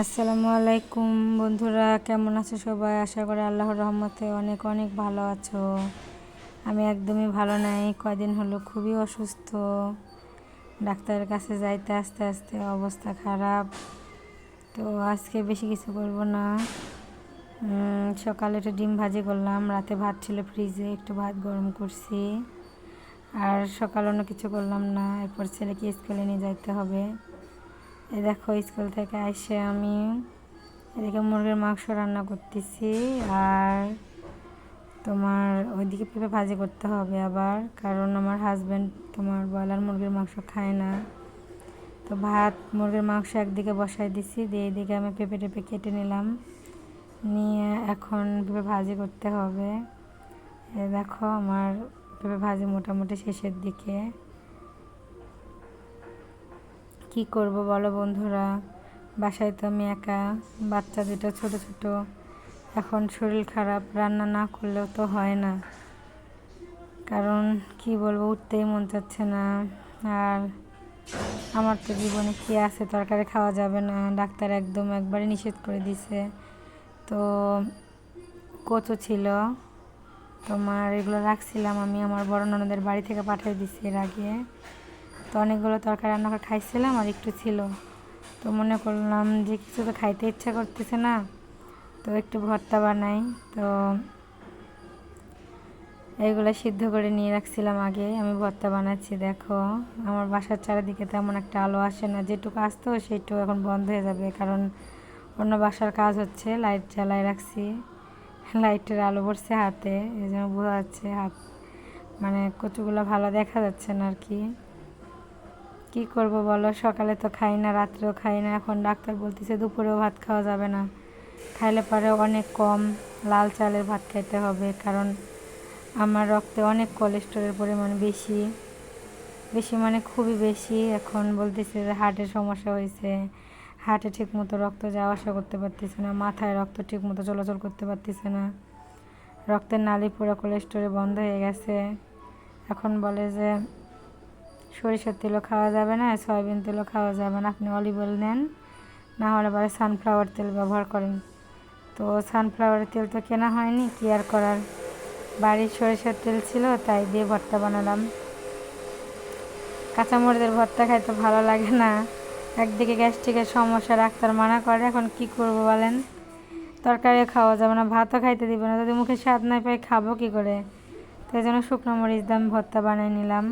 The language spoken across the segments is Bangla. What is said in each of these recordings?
আসসালামু আলাইকুম বন্ধুরা, কেমন আছো সবাই? আশা করি আল্লাহর রহমতে অনেক অনেক ভালো আছো। আমি একদমই ভালো নাই, কয়দিন হলো খুবই অসুস্থ। ডাক্তারের কাছে যাইতে আস্তে আস্তে অবস্থা খারাপ। তো আজকে বেশি কিছু করব না। সকালে একটু ডিম ভাজি করলাম, রাতে ভাত ছিল ফ্রিজে, একটু ভাত গরম করছি। আর সকালে অন্য কিছু করলাম না। এরপর ছেলেকে স্কুলে নিয়ে যাইতে হবে। এই দেখো, স্কুল থেকে এসে আমি এদিকে মুরগির মাংস রান্না করতেছি, আর তোমার ওইদিকে পেঁপে ভাজি করতে হবে আবার, কারণ আমার হাজব্যান্ড তোমার ব্রয়লার মুরগির মাংস খায় না। তো ভাত মুরগির মাংস একদিকে বসাই দিছি, দিয়ে এদিকে আমি পেঁপে টেপে কেটে নিলাম, নিয়ে এখন পেঁপে ভাজি করতে হবে। এই দেখো, আমার পেঁপে ভাজি মোটামুটি শেষের দিকে। কি করব বলো বন্ধুরা, বাসায় তো আমি একা, বাচ্চা দুটো ছোট ছোট, এখন শরীর খারাপ, রান্না না করলেও তো হয় না। কারণ কি বলবো, উঠতেই মন চাচ্ছে না। আর আমার তো জীবনে কি আছে, তরকারি খাওয়া যাবে না, ডাক্তার একদম একবারে নিষেধ করে দিছে। তো কচু ছিল তোমার, এগুলো রাখছিলাম আমি আমার বড় ননদের বাড়ি থেকে পাঠিয়ে দিছি এর আগে। তো অনেকগুলো তরকারি রান্না করে খাইছিলাম, আর একটু ছিল। তো মনে করলাম যে কিছু তো খাইতে ইচ্ছা করতেছে না, তো একটু ভর্তা বানাই। তো এইগুলো সিদ্ধ করে নিয়ে রাখছিলাম আগে, আমি ভর্তা বানাচ্ছি। দেখো, আমার বাসার চারিদিকে তেমন একটা আলো আসে না, যেটুকু আসতো সেইটুকু এখন বন্ধ হয়ে যাবে, কারণ অন্য বাসার কাজ হচ্ছে। লাইট জ্বালাই রাখছি, লাইটের আলো পড়ছে হাতে, এই জন্য বোঝা যাচ্ছে হাত, মানে কচুগুলো ভালো দেখা যাচ্ছে না আর কি। কি করব বলো, সকালে তো খাই না, রাত্রেও খাই না, এখন ডাক্তার বলতেছে দুপুরেও ভাত খাওয়া যাবে না, খাইলে পরে অনেক কম লাল চালের ভাত খাইতে হবে, কারণ আমার রক্তে অনেক কোলেস্টেরলের পরিমাণ বেশি, বেশি মানে খুবই বেশি। এখন বলতেছে যে হার্টের সমস্যা হয়েছে, হার্টে ঠিকমতো রক্ত যাওয়া আসা করতে পারতেছে না, মাথায় রক্ত ঠিকমতো চলাচল করতে পারতেছে না, রক্তের নালি পুরো কোলেস্টেরল বন্ধ হয়ে গেছে। এখন বলে যে সরিষার তেলও খাওয়া যাবে না, সয়াবিন তেলও খাওয়া যাবে না, আপনি অলিভ অয়েল নেন, না হলে পরে সানফ্লাওয়ার তেল ব্যবহার করেন। তো সানফ্লাওয়ারের তেল তো কেনা হয়নি, কি আর করার, বাড়ির সরিষার তেল ছিল, তাই দিয়ে ভর্তা বানালাম। কাঁচামরিচের ভর্তা খাইতে ভালো লাগে না, একদিকে গ্যাস্ট্রিকের সমস্যা, ডাক্তার মানা করে, এখন কি করব বলেন। তরকারিও খাওয়া যাবে না, ভাতও খাইতে দিবে না, যদি মুখে স্বাদ না পাই খাবো কি করে। তো এই জন্য শুকনো মরিচ দিয়ে আমি ভর্তা বানিয়ে নিলাম।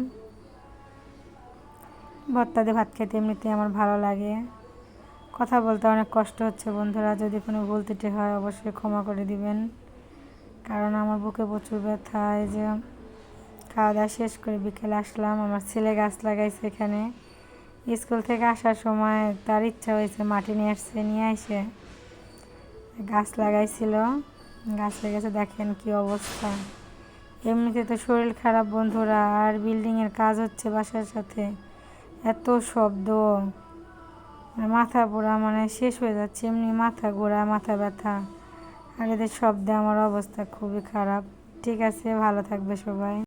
ভর্তা দিয়ে ভাত খেতে এমনিতেই আমার ভালো লাগে। কথা বলতে অনেক কষ্ট হচ্ছে বন্ধুরা, যদি কোনো ভুল ত্রুটি হয় অবশ্যই ক্ষমা করে দিবেন, কারণ আমার বুকে প্রচুর ব্যথা। এই যে খাওয়া দাওয়া শেষ করে বিকেলে আসলাম, আমার ছেলে গাছ লাগাইছে এখানে, স্কুল থেকে আসার সময় তার ইচ্ছা হয়েছে, মাটি নিয়ে আসছে, নিয়ে এসে গাছ লাগাইছিল, গাছ লেগেছে, দেখেন কি অবস্থা। এমনিতে তো শরীর খারাপ বন্ধুরা, আর বিল্ডিংয়ের কাজ হচ্ছে বাসার সাথে, এত শব্দ, মাথা পোড়া, মানে শেষ হয়ে যাচ্ছে, এমনি মাথা ঘোরা, মাথা ব্যথা, আর এদের শব্দে আমার অবস্থা খুবই খারাপ। ঠিক আছে, ভালো থাকবে সবাই।